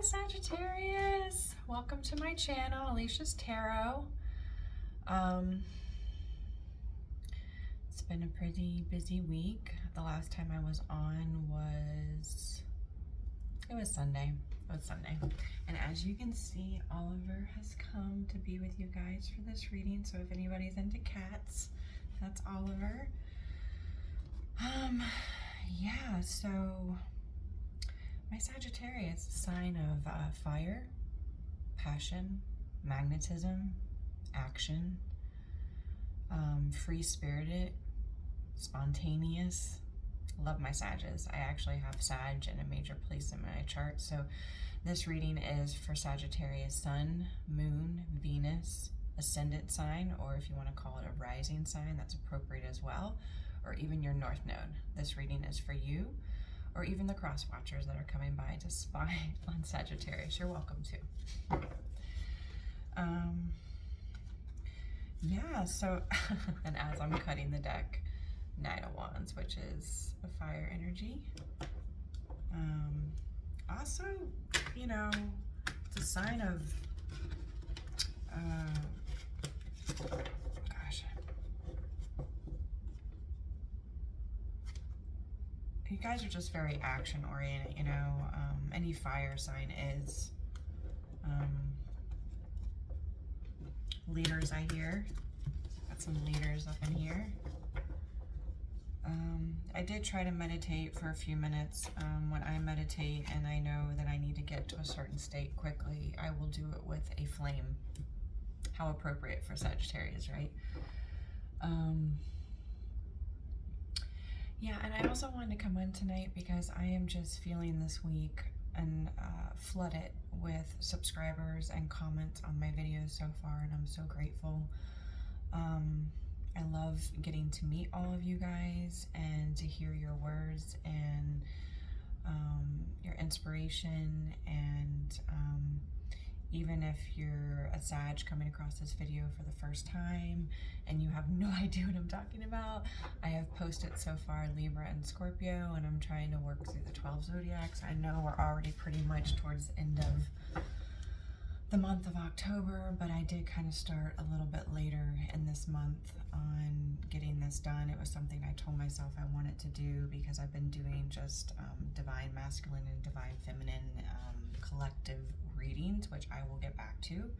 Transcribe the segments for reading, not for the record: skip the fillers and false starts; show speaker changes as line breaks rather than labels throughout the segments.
Hi Sagittarius, welcome to my channel, Alicia's Tarot. It's been a pretty busy week. The last time I was on was Sunday. It was Sunday. And as you can see, Oliver has come to be with you guys for this reading. So if anybody's into cats, that's Oliver. Yeah, so my Sagittarius, sign of fire, passion, magnetism, action, free-spirited, spontaneous. Love my Sages. I actually have Sag in a major place in my chart. So this reading is for Sagittarius Sun, Moon, Venus, Ascendant sign, or if you want to call it a rising sign, that's appropriate as well, or even your North Node. This reading is for you, or even the cross watchers that are coming by to spy on Sagittarius. You're welcome to. Yeah, so, and as I'm cutting the deck, Knight of Wands, which is a fire energy. Also, you know, it's a sign of, gosh, you guys are just very action oriented, you know. Any fire sign is. Leaders, I hear. Got some leaders up in here. I did try to meditate for a few minutes. When I meditate and I know that I need to get to a certain state quickly, I will do it with a flame. How appropriate for Sagittarius, right? Yeah, and I also wanted to come in tonight because I am just feeling this week and flooded with subscribers and comments on my videos so far, and I'm so grateful. I love getting to meet all of you guys and to hear your words and your inspiration, and even if you're a Sag coming across this video for the first time and you have no idea what I'm talking about, I have posted so far Libra and Scorpio, and I'm trying to work through the 12 zodiacs. I know we're already pretty much towards the end of the month of October, but I did kind of start a little bit later in this month on getting this done. It was something I told myself I wanted to do because I've been doing just divine masculine and divine feminine collective readings, which I will get back to.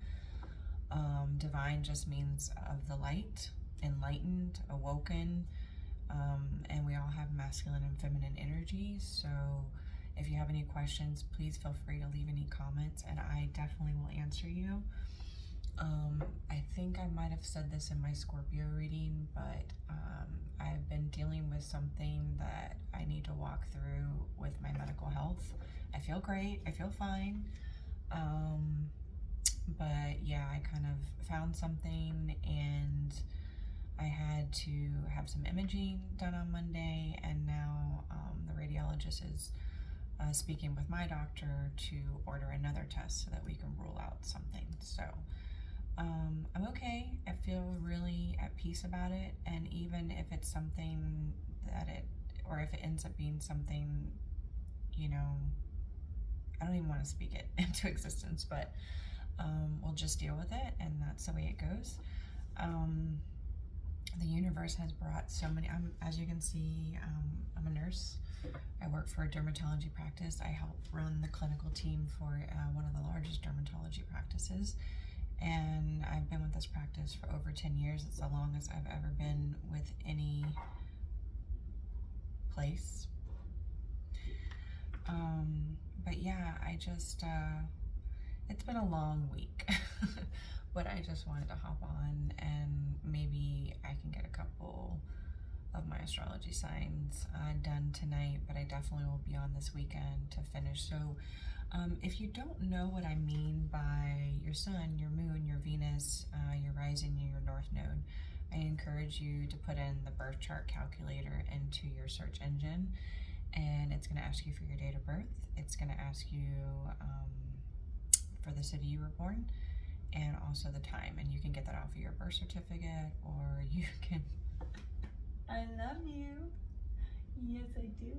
Divine just means of the light, enlightened, awoken, and we all have masculine and feminine energies. So if you have any questions, please feel free to leave any comments and I definitely will answer you. I think I might have said this in my Scorpio reading, but I've been dealing with something that I need to walk through with my medical health. I feel great, I feel fine. But yeah, I kind of found something and I had to have some imaging done on Monday, and now the radiologist is speaking with my doctor to order another test so that we can rule out something. So I'm okay. I feel really at peace about it, and even if it's something that or if it ends up being something, you know, I don't even want to speak it into existence, but we'll just deal with it, and that's the way it goes. The universe has brought so many, as you can see, I'm a nurse. I work for a dermatology practice. I help run the clinical team for one of the largest dermatology practices, and I've been with this practice for over 10 years. It's the longest I've ever been with any place. But yeah, I just, it's been a long week, but I just wanted to hop on and maybe I can get a couple of my astrology signs done tonight, but I definitely will be on this weekend to finish. So if you don't know what I mean by your sun, your moon, your Venus, your rising, and your North Node, I encourage you to put in the birth chart calculator into your search engine, and it's going to ask you for your date of birth. It's going to ask you for the city you were born, and also the time, and you can get that off of your birth certificate, or you can, I love you, yes I do,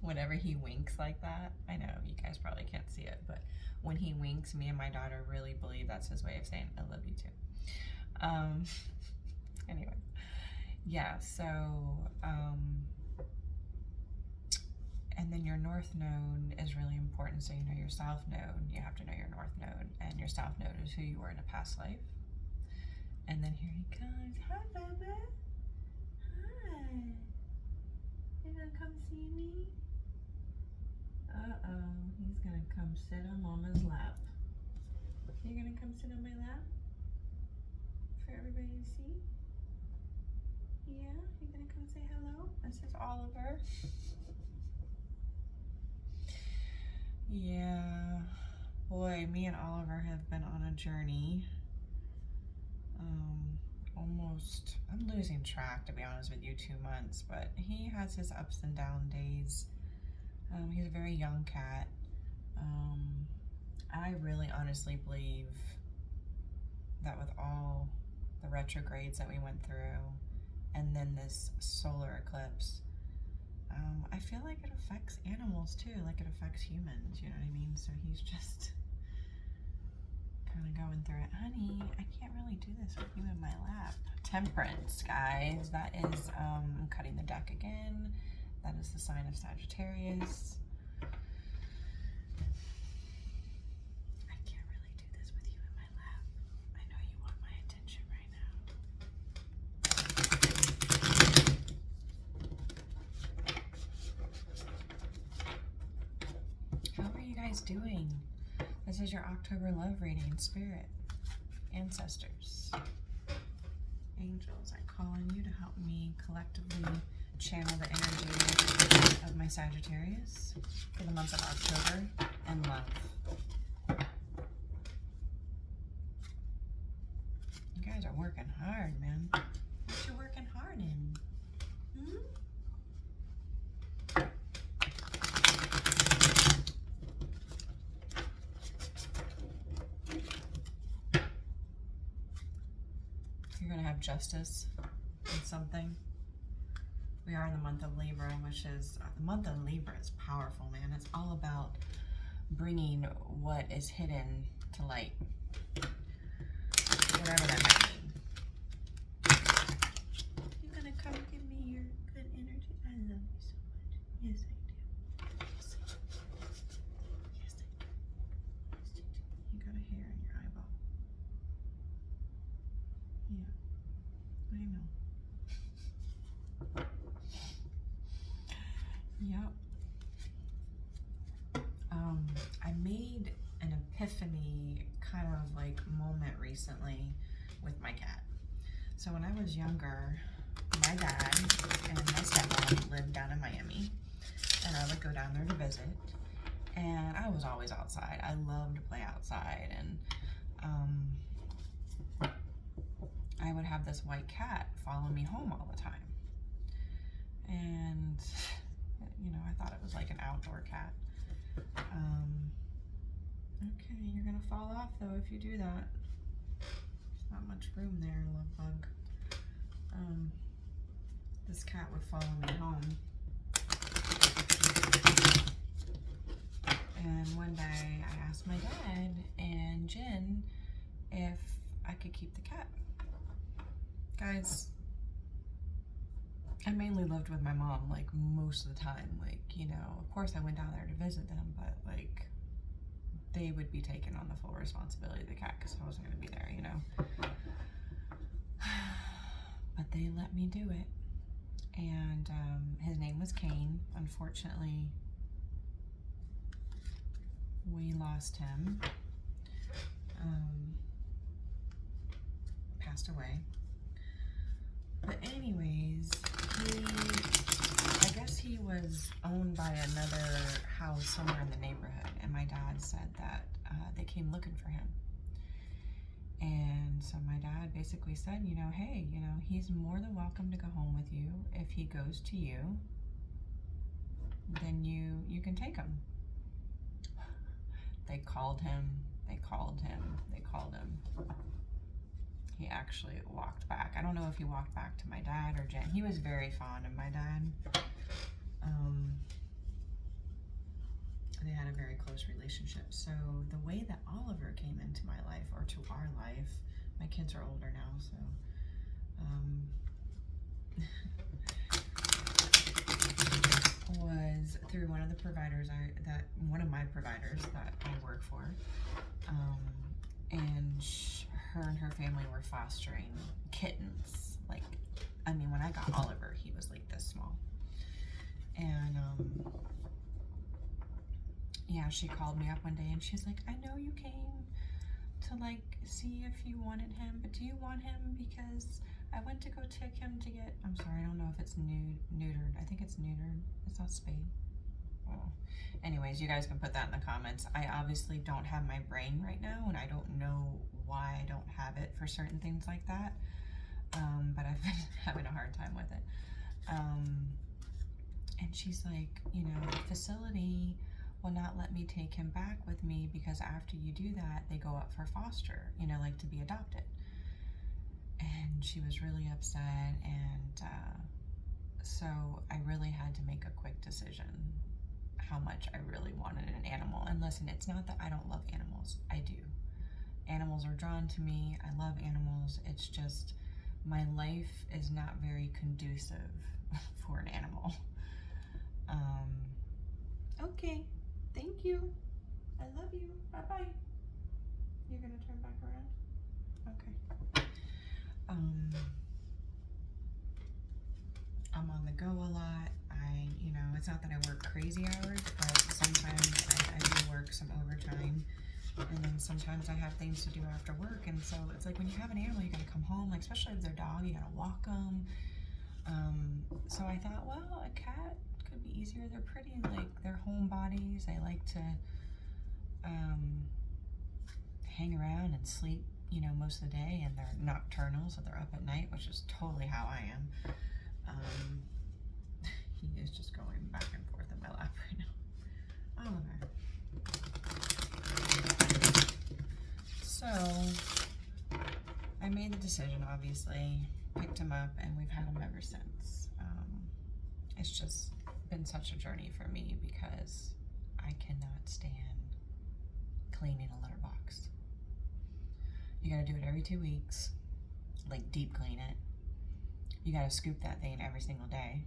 Whenever he winks like that, I know you guys probably can't see it, but when he winks, me and my daughter really believe that's his way of saying, I love you too. Anyway, yeah, so, and then your north node is really important. So you know your south node, you have to know your north node, and your south node is who you were in a past life. And then here he comes. Hi, Bubba. Hi. You gonna come see me? Uh-oh, he's gonna come sit on Mama's lap. You gonna come sit on my lap for everybody to see? Yeah, you gonna come say hello? This is Oliver. Yeah, boy, me and Oliver have been on a journey. Almost, I'm losing track, to be honest with you, 2 months, but he has his ups and down days. He's a very young cat. I really honestly believe that with all the retrogrades that we went through, and then this solar eclipse, I feel like it affects animals too, like it affects humans, you know what I mean? So he's just kind of going through it. Honey, I can't really do this with you in my lap. Temperance, guys. That is, I'm cutting the deck again. That is the sign of Sagittarius. I can't really do this with you in my lap. I know you want my attention right now. How are you guys doing? This is your October love reading. Spirit, ancestors, angels, I call on you to help me collectively channel the energy of my Sagittarius for the month of October and love. You guys are working hard, man. What you working hard in? You're gonna have justice in something. We are in the month of Libra, which is, the month of Libra is powerful, man. It's all about bringing what is hidden to light. Whatever that might mean. You're gonna come give me your good energy? I love you so much. Yes, I do. Yes, I do. Yes, I do. Yes, I do. You got a hair in your eyeball. Yeah, I know. Yep. I made an epiphany kind of like moment recently with my cat. So when I was younger, my dad and my stepmom lived down in Miami, and I would go down there to visit, and I was always outside. I loved to play outside, and I would have this white cat follow me home all the time. And you know, I thought it was like an outdoor cat. Okay, you're gonna fall off though if you do that. There's not much room there, love bug. This cat would follow me home. And one day I asked my dad and Jen if I could keep the cat. Guys, I mainly lived with my mom, like, most of the time. Like, you know, of course I went down there to visit them, but, like, they would be taking on the full responsibility of the cat because I wasn't going to be there, you know. But they let me do it. And his name was Kane. Unfortunately, we lost him. Passed away. But anyways, I guess he was owned by another house somewhere in the neighborhood, and my dad said that they came looking for him. And so my dad basically said, you know, hey, you know, he's more than welcome to go home with you. If he goes to you, then you can take him. They called him. He actually walked back. I don't know if he walked back to my dad or Jen. He was very fond of my dad. they had a very close relationship. So the way that Oliver came into my life, or to our life, my kids are older now, so was through one of the providers one of my providers that I work for, and her and her family were fostering kittens. Like, I mean, when I got Oliver, he was like this small, and yeah, she called me up one day and she's like, I know you came to like see if you wanted him, but do you want him? Because I went to go take him to get, I'm sorry, I don't know if it's neutered. I think it's neutered. It's not spayed. Oh. Anyways, you guys can put that in the comments. I obviously don't have my brain right now, and I don't know why I don't have it for certain things like that. But I've been having a hard time with it. And she's like, you know, the facility will not let me take him back with me because after you do that, they go up for foster, you know, like to be adopted. And she was really upset, and so I really had to make a quick decision how much I really wanted an animal. And listen, it's not that I don't love animals. I do. Animals are drawn to me. I love animals. It's just my life is not very conducive for an animal. Okay, thank you. I love you. Bye-bye. You're gonna turn back around? Okay. I'm on the go a lot. You know, it's not that I work crazy hours, but sometimes I do work some overtime, and then sometimes I have things to do after work. And so it's like when you have an animal, you gotta come home, like especially if they're a dog, you gotta walk them. So I thought, well, a cat could be easier. They're pretty, like, they're homebodies. They like to hang around and sleep, you know, most of the day, and they're nocturnal, so they're up at night, which is totally how I am. He is just going back and forth in my lap right now. Oliver. So I made the decision, obviously, picked him up, and we've had him ever since. It's just been such a journey for me because I cannot stand cleaning a litter box. You gotta do it every 2 weeks, like deep clean it. You gotta scoop that thing every single day.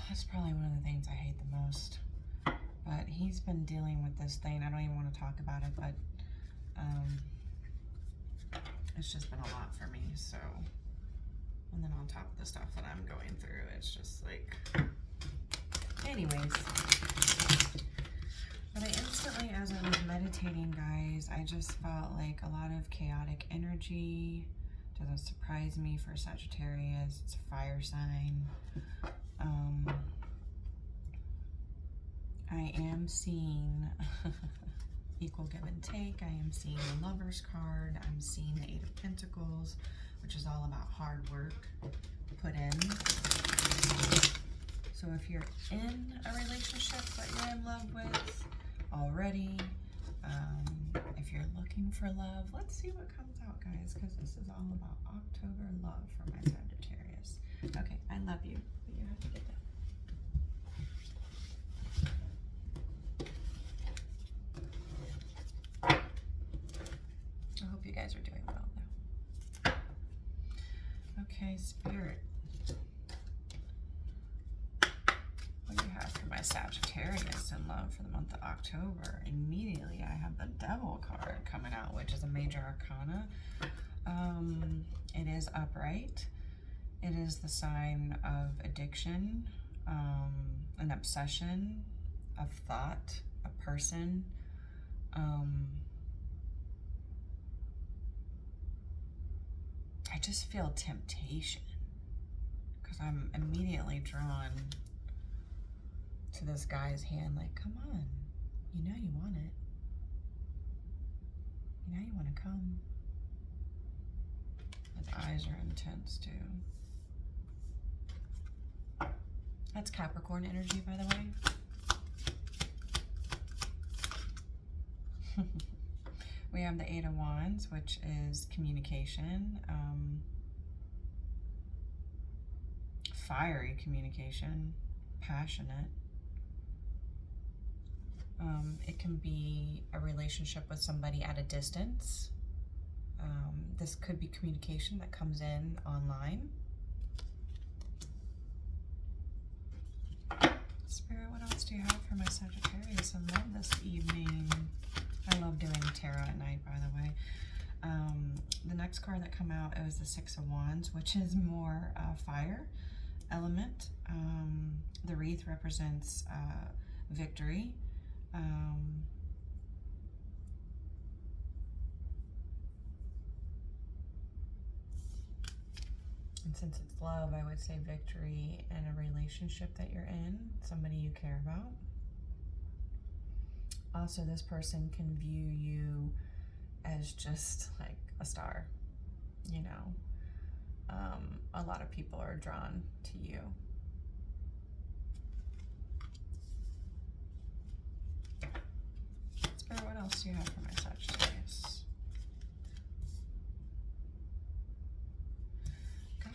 That's probably one of the things I hate the most. But he's been dealing with this thing. I don't even want to talk about it, but it's just been a lot for me. So, and then on top of the stuff that I'm going through, it's just like, anyways. But I instantly, as I was meditating, guys, I just felt like a lot of chaotic energy. Doesn't surprise me for Sagittarius. It's a fire sign. I am seeing equal give and take. I am seeing the Lover's card. I'm seeing the 8 of Pentacles, which is all about hard work put in. So if you're in a relationship that you're in love with already, if you're looking for love, let's see what comes out, guys, because this is all about October love for my Sagittarius. Okay, I love you, but you have to get that. I hope you guys are doing well now. Okay, Spirit. What do you have for my Sagittarius in love for the month of October? Immediately, I have the Devil card coming out, which is a major arcana. It is upright. It is the sign of addiction, an obsession, of thought, a person. I just feel temptation because I'm immediately drawn to this guy's hand, like, come on, you know you want it. You know you want to come. His eyes are intense too. That's Capricorn energy, by the way. We have the 8 of Wands, which is communication, fiery communication, passionate. It can be a relationship with somebody at a distance. This could be communication that comes in online. Spirit, what else do you have for my Sagittarius in love this evening? I love doing tarot at night, by the way. The next card that came out, it was the Six of Wands, which is more fire element. The wreath represents victory. And since it's love, I would say victory in a relationship that you're in, somebody you care about. Also, this person can view you as just like a star, you know. A lot of people are drawn to you. Spirit, what else do you have for my Sagittarius?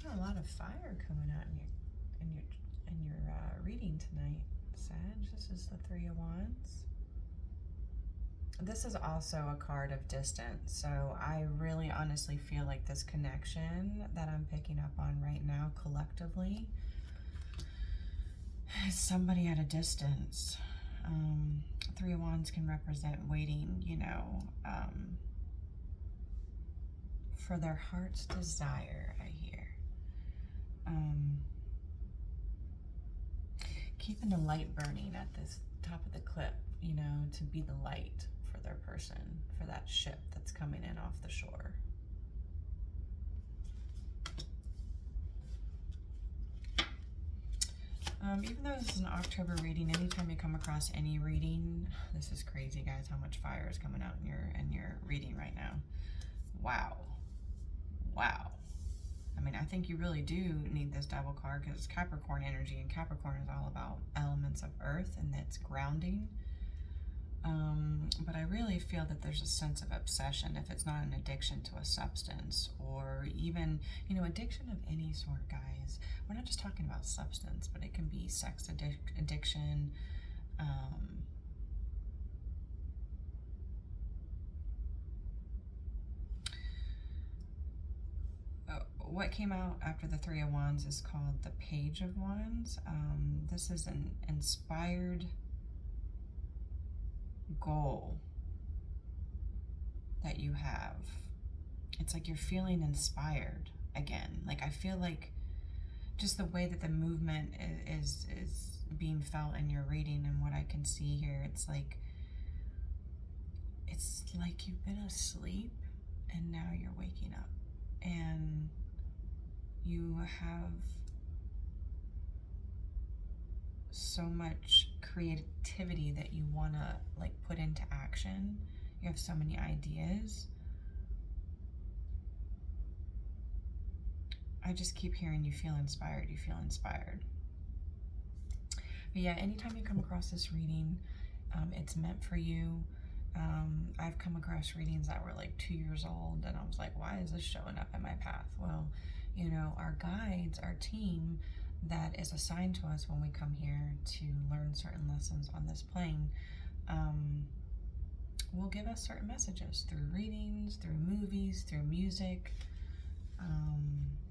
Got a lot of fire coming out in your reading tonight, Sag. This is the Three of Wands. This is also a card of distance, so I really honestly feel like this connection that I'm picking up on right now collectively is somebody at a distance. Three of Wands can represent waiting, you know, for their heart's desire, I hear. Keeping the light burning at this top of the clip, you know, to be the light for their person, for that ship that's coming in off the shore. Even though this is an October reading, anytime you come across any reading, this is crazy, guys, how much fire is coming out in your reading right now. Wow. Wow. I mean, I think you really do need this Devil card because it's Capricorn energy, and Capricorn is all about elements of earth and that's grounding. But I really feel that there's a sense of obsession if it's not an addiction to a substance, or even, you know, addiction of any sort, guys. We're not just talking about substance, but it can be sex addiction. What came out after the Three of Wands is called the Page of Wands. This is an inspired goal that you have. It's like you're feeling inspired again. Like, I feel like just the way that the movement is being felt in your reading and what I can see here, it's like you've been asleep and now you're waking up, and you have so much creativity that you want to like put into action. You have so many ideas. I just keep hearing you feel inspired, you feel inspired. But yeah, anytime you come across this reading, it's meant for you. I've come across readings that were like 2 years old, and I was like, why is this showing up in my path? Well, you know, our guides, our team that is assigned to us when we come here to learn certain lessons on this plane, will give us certain messages through readings, through movies, through music,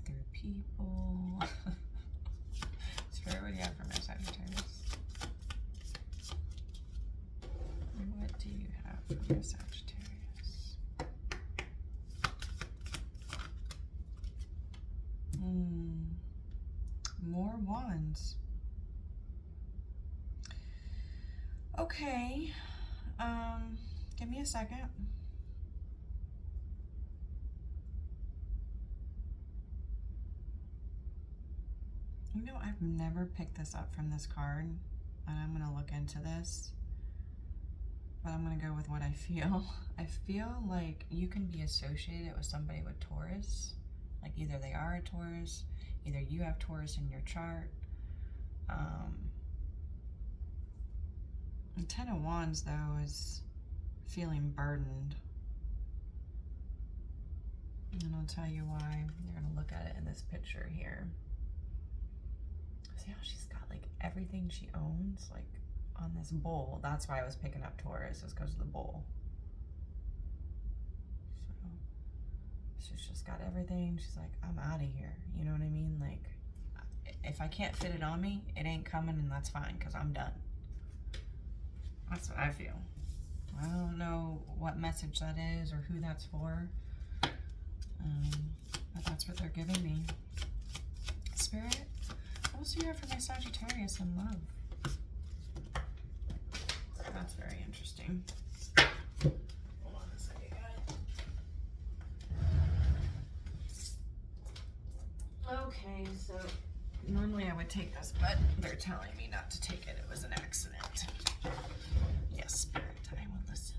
through people. Spirit, what do you have for my Sagittarius? What do you have for your Sagittarius? More wands. Okay. Give me a second. You know, I've never picked this up from this card, and I'm going to look into this, but I'm going to go with what I feel. I feel like you can be associated with somebody with Taurus. Like, either they are a Taurus, either you have Taurus in your chart. The Ten of Wands, though, is feeling burdened. And I'll tell you why. You're going to look at it in this picture here. See how she's got, like, everything she owns, like, on this bull. That's why I was picking up Taurus, is because of the bull. So she's just got everything. She's like, I'm out of here. You know what I mean? Like, if I can't fit it on me, it ain't coming, and that's fine, because I'm done. That's what I feel. I don't know what message that is or who that's for, but that's what they're giving me. Spirit, what else do you have for my Sagittarius in love? That's very interesting. Hold on a second, guys. Okay, so normally I would take this, but they're telling me not to take it. It was an accident. Yes, Spirit, I will listen.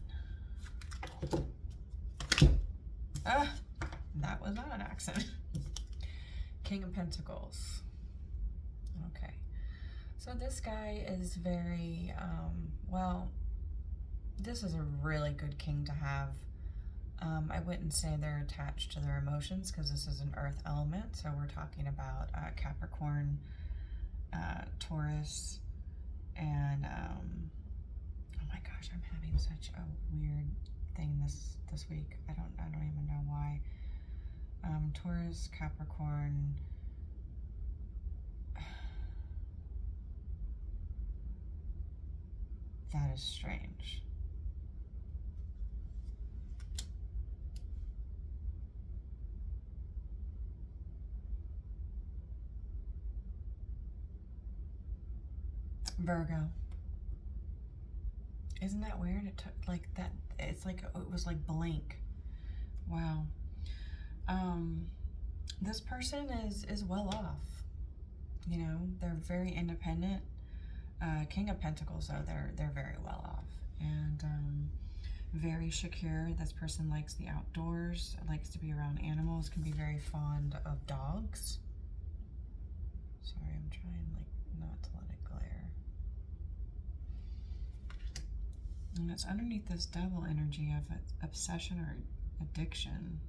That was not an accident. King of Pentacles. Okay. So this guy is very, well, this is a really good king to have. I wouldn't say they're attached to their emotions, because this is an earth element. So we're talking about Capricorn, Taurus, and oh my gosh, I'm having such a weird thing this week. I don't even know why. Taurus, Capricorn. That is strange. Virgo. Isn't that weird? It took like that. It's like it was like blank. Wow. This person is well off. You know, they're very independent. King of Pentacles, though, they're very well off, and very secure. This person likes the outdoors, likes to be around animals, can be very fond of dogs. Sorry, I'm trying like not to let it glare. And it's underneath this devil energy of obsession or addiction.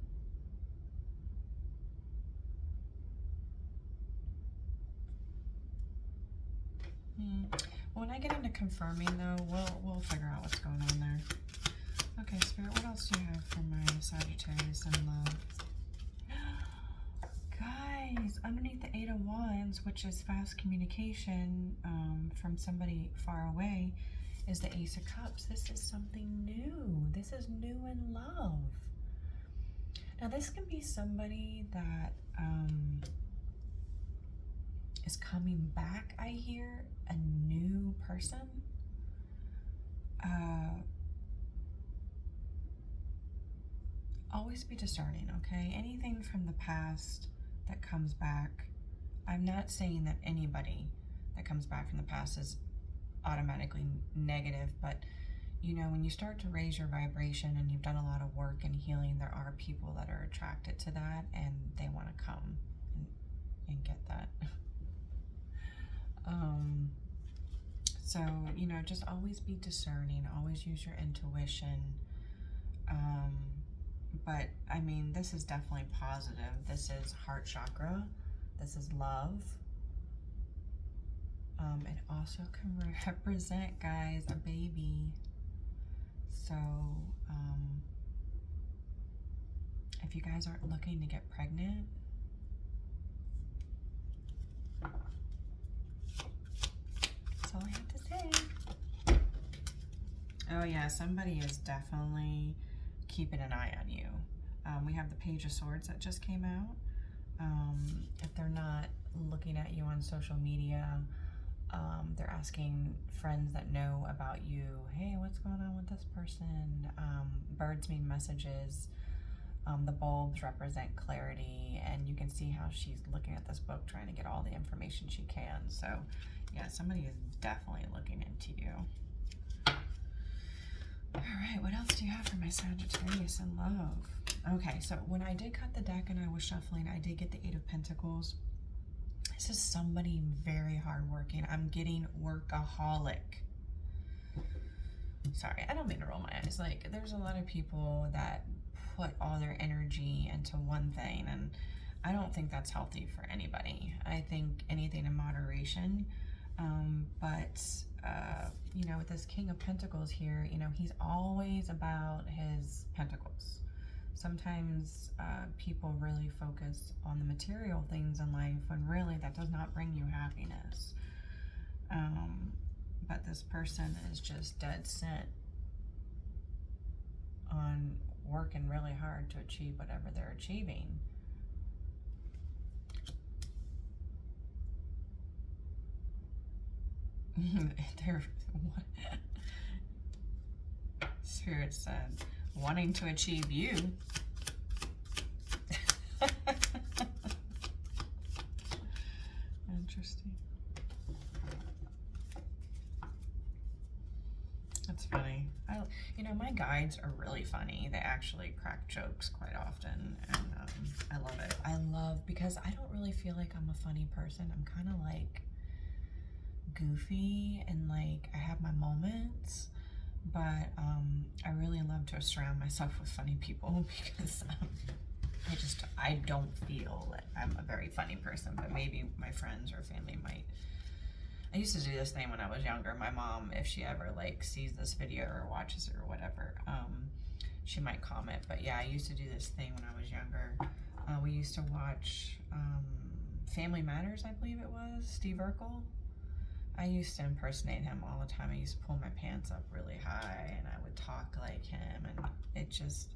When I get into confirming, though, we'll figure out what's going on there. Okay, Spirit, what else do you have for my Sagittarius in love? Guys, underneath the Eight of Wands, which is fast communication from somebody far away, is the Ace of Cups. This is something new. This is new in love. Now, this can be somebody that is coming back, I hear, a new person. Always be discerning, okay? Anything from the past that comes back, I'm not saying that anybody that comes back from the past is automatically negative, but you know, when you start to raise your vibration and you've done a lot of work and healing, there are people that are attracted to that, and they want to come and get that. So, you know, just always be discerning, always use your intuition. But I mean, this is definitely positive. This is heart chakra. This is love. It also can represent, guys, a baby. So, if you guys aren't looking to get pregnant, that's all I have to say. Oh yeah, somebody is definitely keeping an eye on you. We have the Page of Swords that just came out. If they're not looking at you on social media, they're asking friends that know about you, hey, what's going on with this person? Birds mean messages. The bulbs represent clarity, and you can see how she's looking at this book, trying to get all the information she can. So yeah, somebody is definitely looking into you. All right, what else do you have for my Sagittarius in love? Okay, so when I did cut the deck and I was shuffling, I did get the Eight of Pentacles. This is somebody very hardworking. I'm getting workaholic. Sorry, I don't mean to roll my eyes. Like, there's a lot of people that put all their energy into one thing, and I don't think that's healthy for anybody. I think anything in moderation. But you know, with this King of Pentacles here, you know, he's always about his pentacles. Sometimes people really focus on the material things in life when really that does not bring you happiness. But this person is just dead set on working really hard to achieve whatever they're achieving. Spirit said, wanting to achieve you. Interesting. That's funny. You know, my guides are really funny. They actually crack jokes quite often, and I love it. I love, because I don't really feel like I'm a funny person. I'm kind of like goofy, and like I have my moments, but I really love to surround myself with funny people because I don't feel that I'm a very funny person, but maybe my friends or family might. I used to do this thing when I was younger. My mom, if she ever like sees this video or watches it or whatever, she might comment. But yeah, I used to do this thing when I was younger. We used to watch Family Matters, I believe it was, Steve Urkel. I used to impersonate him all the time. I used to pull my pants up really high and I would talk like him, and it just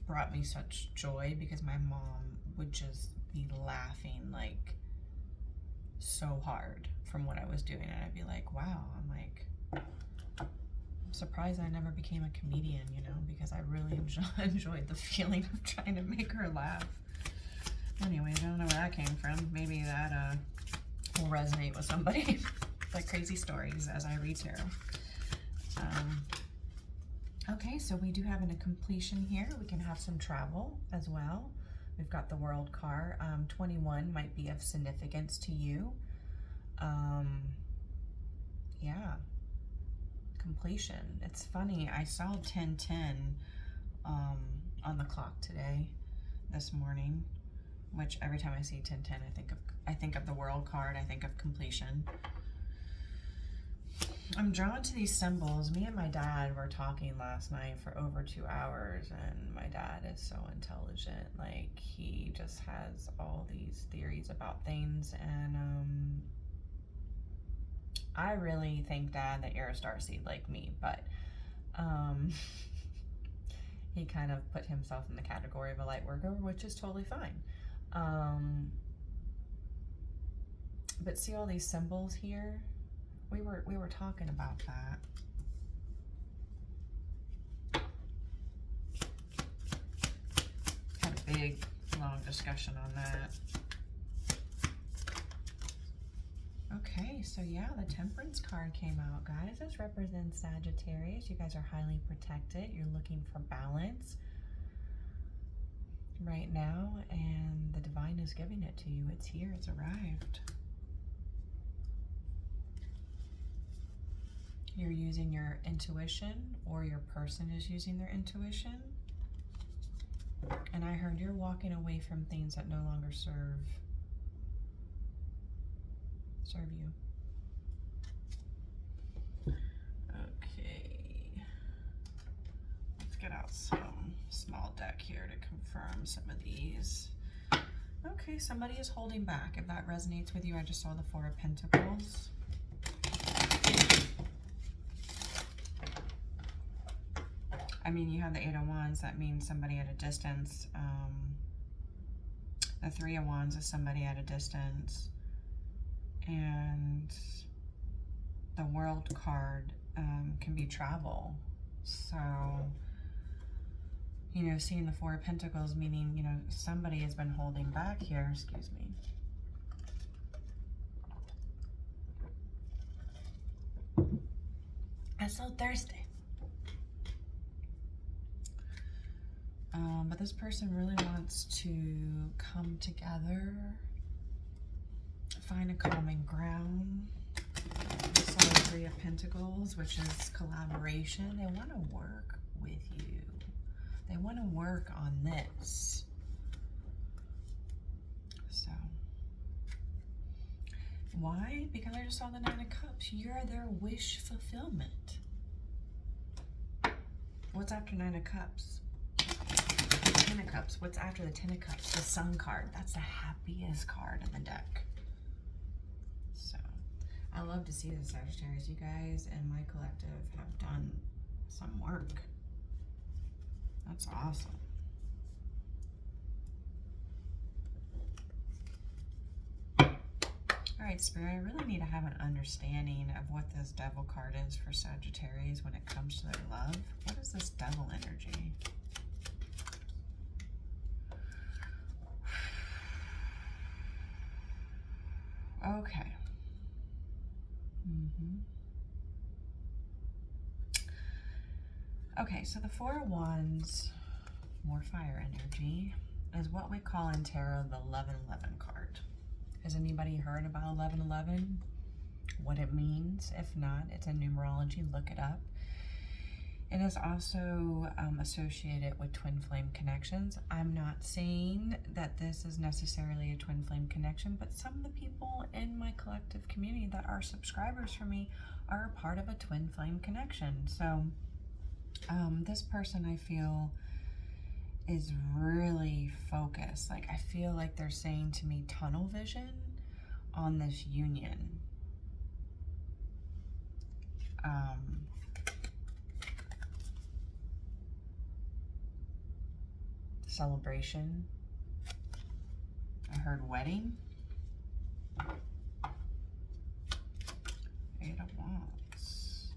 brought me such joy because my mom would just be laughing like so hard from what I was doing, and I'd be like, wow, I'm surprised I never became a comedian, you know, because I really enjoyed the feeling of trying to make her laugh. Anyway, I don't know where that came from. Maybe that will resonate with somebody. Like crazy stories as I read tarot. Okay, so we do have a completion here. We can have some travel as well. We've got the World card. 21 might be of significance to you. Yeah, completion. It's funny, I saw 1010 on the clock today, this morning, which every time I see 1010, I think of the World card, I think of completion. I'm drawn to these symbols. Me and my dad were talking last night for over 2 hours, and my dad is so intelligent. Like, he just has all these theories about things, and I really think, Dad, that you're a starseed like me, but he kind of put himself in the category of a light worker, which is totally fine. But see all these symbols here? We were talking about that. Had a big, long discussion on that. Okay, so yeah, the Temperance card came out, guys. This represents Sagittarius. You guys are highly protected. You're looking for balance right now, and the divine is giving it to you. It's here. It's arrived. You're using your intuition, or your person is using their intuition. And I heard you're walking away from things that no longer serve you. Okay. Let's get out some small deck here to confirm some of these. Okay, somebody is holding back. If that resonates with you, I just saw the Four of Pentacles. I mean, you have the Eight of Wands. That means somebody at a distance. The Three of Wands is somebody at a distance. And the World card can be travel. So, you know, seeing the Four of Pentacles, meaning, you know, somebody has been holding back here. Excuse me. I'm so thirsty. But this person really wants to come together, find a common ground. I saw the Three of Pentacles, which is collaboration. They want to work with you. They want to work on this. So, Why? Because I just saw the Nine of Cups. You're their wish fulfillment. What's after Nine of Cups? Ten of Cups. What's after the Ten of Cups? The Sun card. That's the happiest card in the deck. So, I love to see the Sagittarius. You guys and my collective have done some work. That's awesome. Alright, Spirit, I really need to have an understanding of what this Devil card is for Sagittarius when it comes to their love. What is this Devil energy? Okay. Okay, so the Four of Wands, more fire energy, is what we call in tarot the 1111 card. Has anybody heard about 1111? What it means? If not, it's in numerology. Look it up. It is also associated with twin flame connections. I'm not saying that this is necessarily a twin flame connection, but some of the people in my collective community that are subscribers for me are a part of a twin flame connection. So this person, I feel, is really focused. Like, I feel like they're saying to me tunnel vision on this union. Celebration. I heard wedding. Eight of Wands.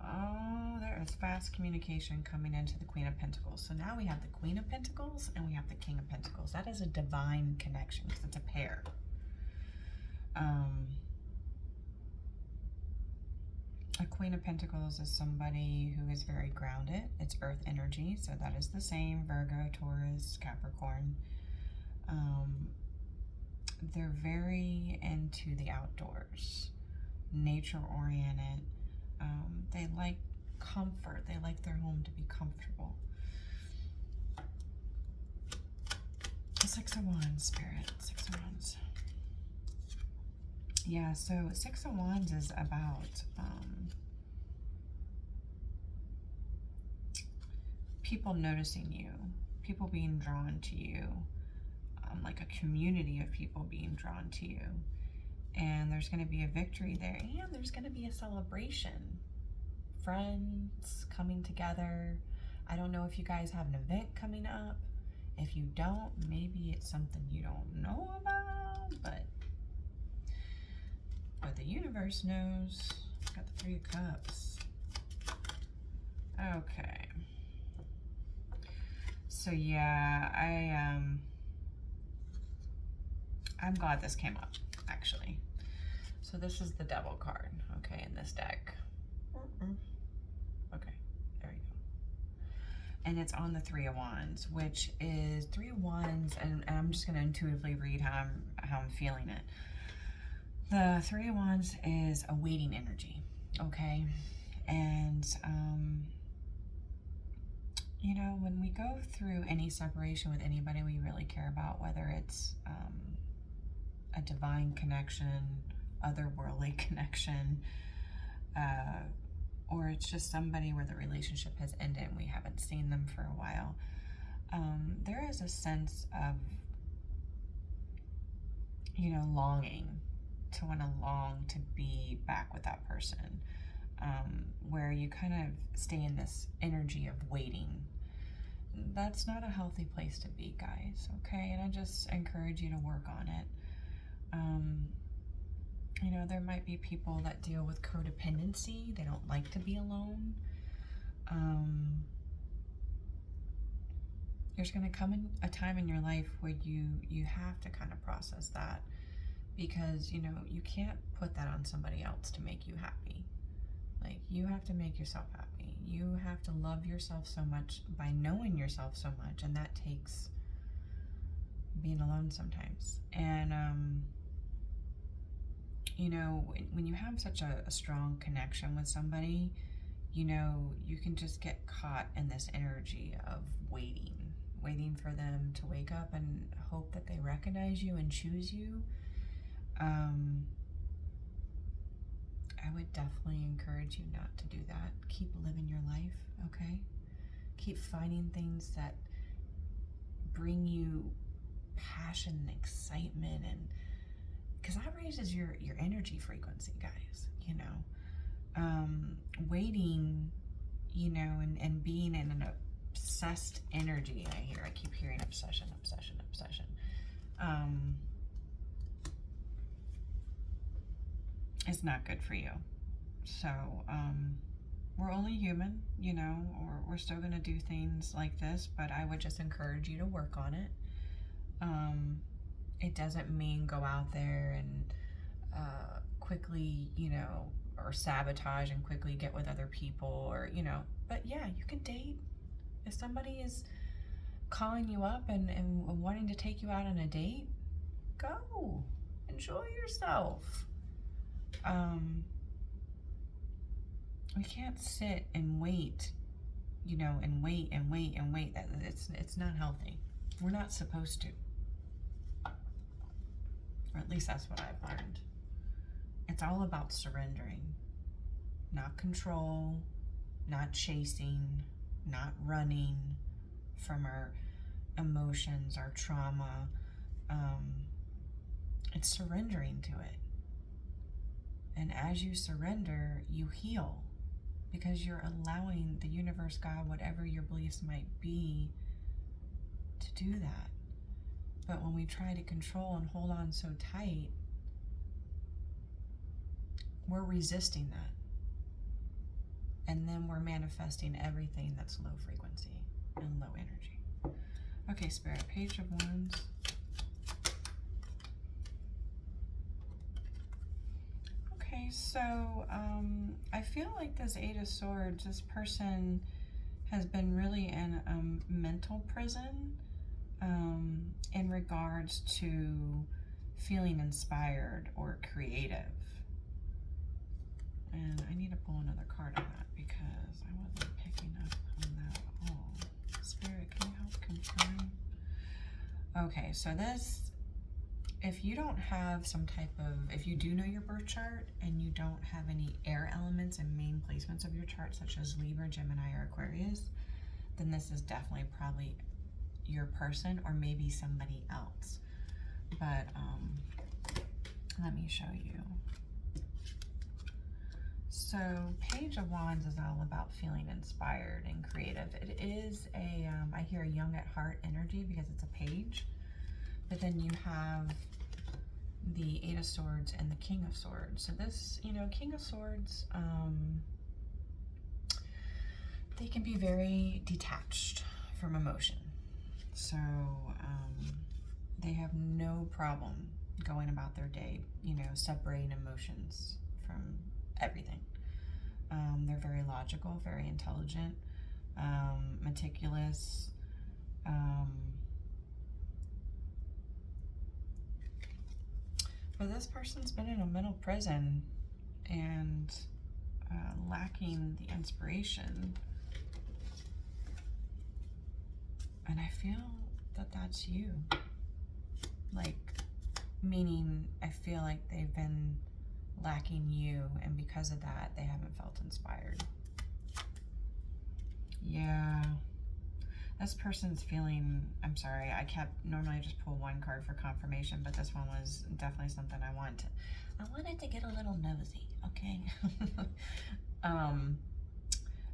Oh, there is fast communication coming into the Queen of Pentacles. So now we have the Queen of Pentacles and we have the King of Pentacles. That is a divine connection because it's a pair. A Queen of Pentacles is somebody who is very grounded. It's earth energy, so that is the same. Virgo, Taurus, Capricorn. They're very into the outdoors, nature-oriented. They like comfort. They like their home to be comfortable. Six of Wands, Spirit. Six of Wands. Yeah, so Six of Wands is about people noticing you, people being drawn to you, like a community of people being drawn to you. And there's going to be a victory there, and there's going to be a celebration. Friends coming together. I don't know if you guys have an event coming up. If you don't, maybe it's something you don't know about, but the universe knows. Got the Three of Cups. Okay. So yeah, I'm glad this came up, actually. So this is the Devil card, okay, in this deck. Okay, there you go. And it's on the Three of Wands, which is Three of Wands, and I'm just going to intuitively read how I'm feeling it. The Three of Wands is a waiting energy, okay? And, you know, when we go through any separation with anybody we really care about, whether it's a divine connection, otherworldly connection, or it's just somebody where the relationship has ended and we haven't seen them for a while, there is a sense of, you know, longing, to want to long to be back with that person, where you kind of stay in this energy of waiting. That's not a healthy place to be, guys, okay? And I just encourage you to work on it. You know, there might be people that deal with codependency. They don't like to be alone. There's going to come a time in your life where you have to kind of process that, because, you know, you can't put that on somebody else to make you happy. Like, you have to make yourself happy. You have to love yourself so much by knowing yourself so much, and that takes being alone sometimes. And, you know, when you have such a strong connection with somebody, you know, you can just get caught in this energy of waiting for them to wake up and hope that they recognize you and choose you. I would definitely encourage you not to do that. Keep living your life, okay? Keep finding things that bring you passion and excitement, and because that raises your energy frequency, guys, you know. Waiting, you know, and being in an obsessed energy. I keep hearing obsession. It's not good for you. So, we're only human, you know, or we're still going to do things like this, but I would just encourage you to work on it. It doesn't mean go out there and quickly, you know, or sabotage and quickly get with other people, or, you know, but yeah, you can date. If somebody is calling you up and wanting to take you out on a date, go. Enjoy yourself. We can't sit and wait, you know, and wait. That it's not healthy. We're not supposed to. Or at least that's what I've learned. It's all about surrendering. Not control, not chasing, not running from our emotions, our trauma. It's surrendering to it. And as you surrender, you heal, because you're allowing the universe, God, whatever your beliefs might be, to do that. But when we try to control and hold on so tight, we're resisting that. And then we're manifesting everything that's low frequency and low energy. Okay, Spirit, Page of Wands. Okay, so I feel like this Eight of Swords, this person has been really in a mental prison in regards to feeling inspired or creative. And I need to pull another card on that because I wasn't picking up on that at all. Spirit, can you help confirm? Okay, so this, if you don't have some type of, if you do know your birth chart and you don't have any air elements and main placements of your chart, such as Libra, Gemini, or Aquarius, then this is definitely probably your person or maybe somebody else. But let me show you. So Page of Wands is all about feeling inspired and creative. It is a, I hear a young at heart energy because it's a page. But then you have the Eight of Swords and the King of Swords. So this, you know, King of Swords, they can be very detached from emotion. So they have no problem going about their day, you know, separating emotions from everything. They're very logical, very intelligent, meticulous. But this person's been in a mental prison and lacking the inspiration. And I feel that that's you. Like, meaning I feel like they've been lacking you, and because of that, they haven't felt inspired. Yeah. This person's feeling, I'm sorry, normally I just pull one card for confirmation, but this one was definitely something I wanted to get a little nosy, okay?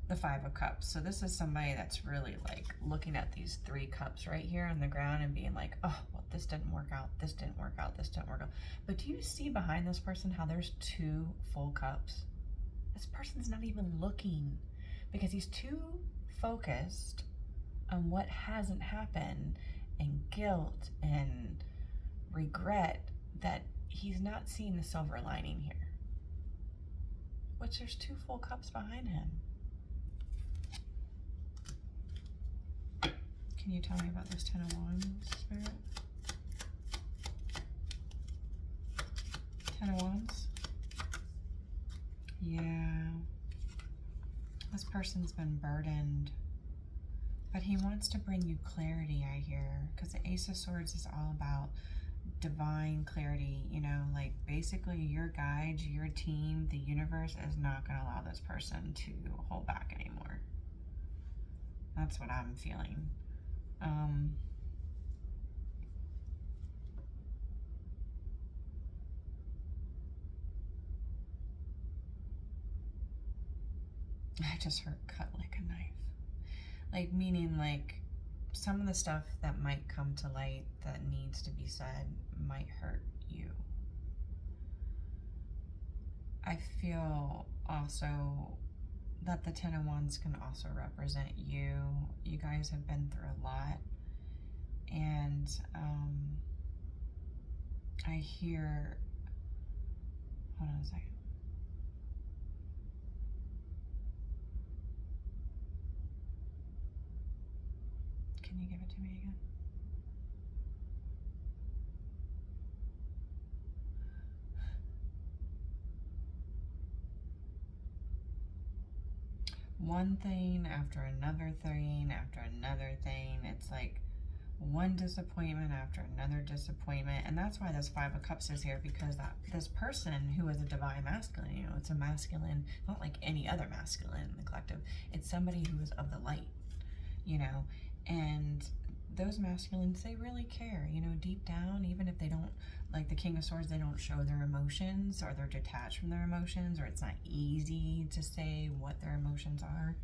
The Five of Cups. So this is somebody that's really like looking at these three cups right here on the ground and being like, oh, well, this didn't work out, this didn't work out, this didn't work out. But do you see behind this person how there's two full cups? This person's not even looking because he's too focused on what hasn't happened and guilt and regret that he's not seeing the silver lining here. Which there's two full cups behind him. Can you tell me about this Ten of Wands, Spirit? Ten of Wands? Yeah. This person's been burdened, but he wants to bring you clarity, I hear, because the Ace of Swords is all about divine clarity, you know, like basically your guides, your team, the universe is not going to allow this person to hold back anymore. That's what I'm feeling. I just heard cut like a knife. Like, meaning like some of the stuff that might come to light that needs to be said might hurt you. I feel also that the Ten of Wands can also represent you. You guys have been through a lot. And I hear, hold on a second. Can you give it to me again? One thing after another thing after another thing. It's like one disappointment after another disappointment. And that's why this Five of Cups is here, because this person who is a divine masculine, you know, it's a masculine, not like any other masculine in the collective. It's somebody who is of the light, you know, and those masculines, they really care, you know, deep down, even if they don't, like the King of Swords, they don't show their emotions, or they're detached from their emotions, or it's not easy to say what their emotions are.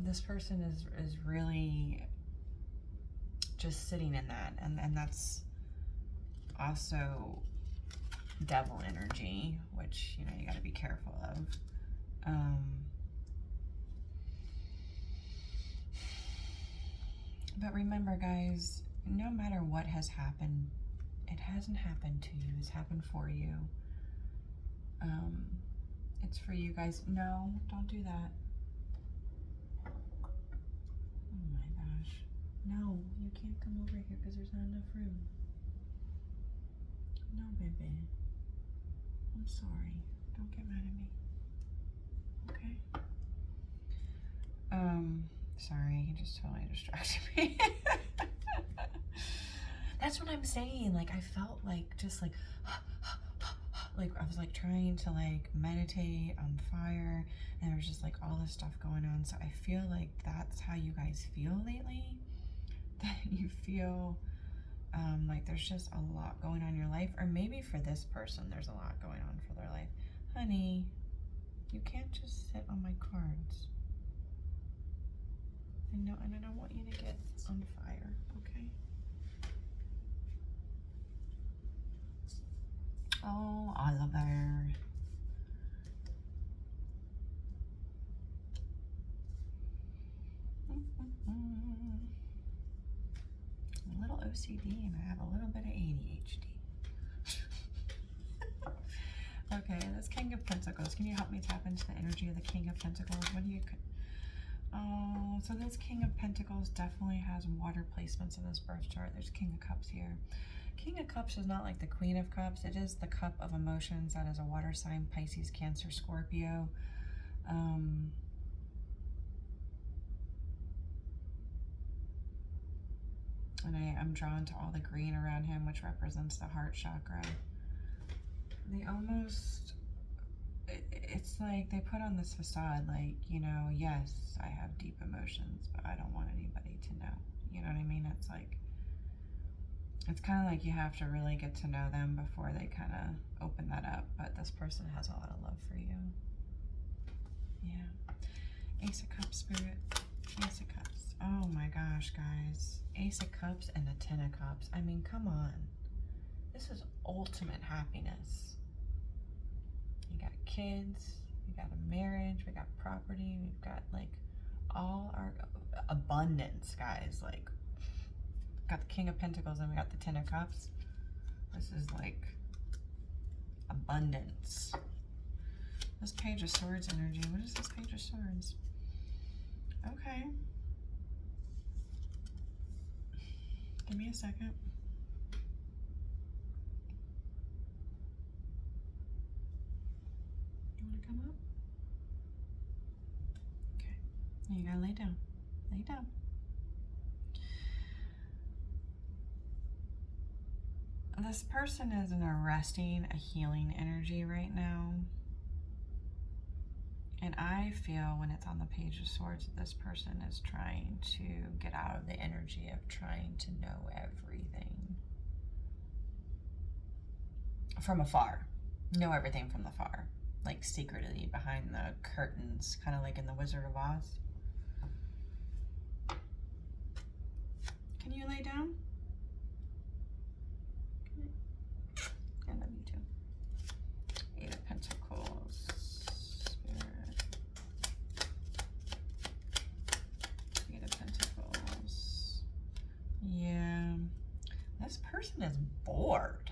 This person is really just sitting in that, and that's also devil energy, which, you know, you got to be careful of. But remember, guys, no matter what has happened, it hasn't happened to you. It's happened for you. It's for you guys. No, don't do that. Oh my gosh. No, you can't come over here because there's not enough room. No, baby. I'm sorry. Don't get mad at me. Okay? Sorry, he just totally distracted me. That's what I'm saying. Like, I felt like just like I was like trying to like meditate on fire, and there was just like all this stuff going on. So I feel like that's how you guys feel lately. That you feel like there's just a lot going on in your life, or maybe for this person there's a lot going on for their life. Honey, you can't just sit on my cards. I know, and I don't want you to get on fire, okay? Oh, Oliver. A little OCD, and I have a little bit of ADHD. Okay, this King of Pentacles. Can you help me tap into the energy of the King of Pentacles? What do you... Oh, so this King of Pentacles definitely has water placements in this birth chart. There's King of Cups here. King of Cups is not like the Queen of Cups. It is the cup of emotions. That is a water sign, Pisces, Cancer, Scorpio. And I'm drawn to all the green around him, which represents the heart chakra. They almost... It's like they put on this facade, like, you know, yes, I have deep emotions, but I don't want anybody to know. You know what I mean? It's like, it's kind of like you have to really get to know them before they kind of open that up. But this person has a lot of love for you. Yeah. Ace of Cups, Spirit. Ace of Cups. Oh my gosh, guys. Ace of Cups and the Ten of Cups. I mean, come on. This is ultimate happiness. You got kids, we got a marriage, we got property, we've got like all our abundance, guys. Like, got the King of Pentacles and we got the Ten of Cups. This is like abundance. This Page of Swords energy. What is this Page of Swords? Okay. Give me a second. Come up. Okay. You gotta lay down. Lay down. this person is an arresting, a healing energy right now. And I feel when it's on the Page of Swords that this person is trying to get out of the energy of trying to know everything from afar. Know everything from afar. Like secretly behind the curtains, kind of like in the Wizard of Oz. Can you lay down? I love you too. Eight of Pentacles. Spirit. Eight of Pentacles. Yeah. This person is bored.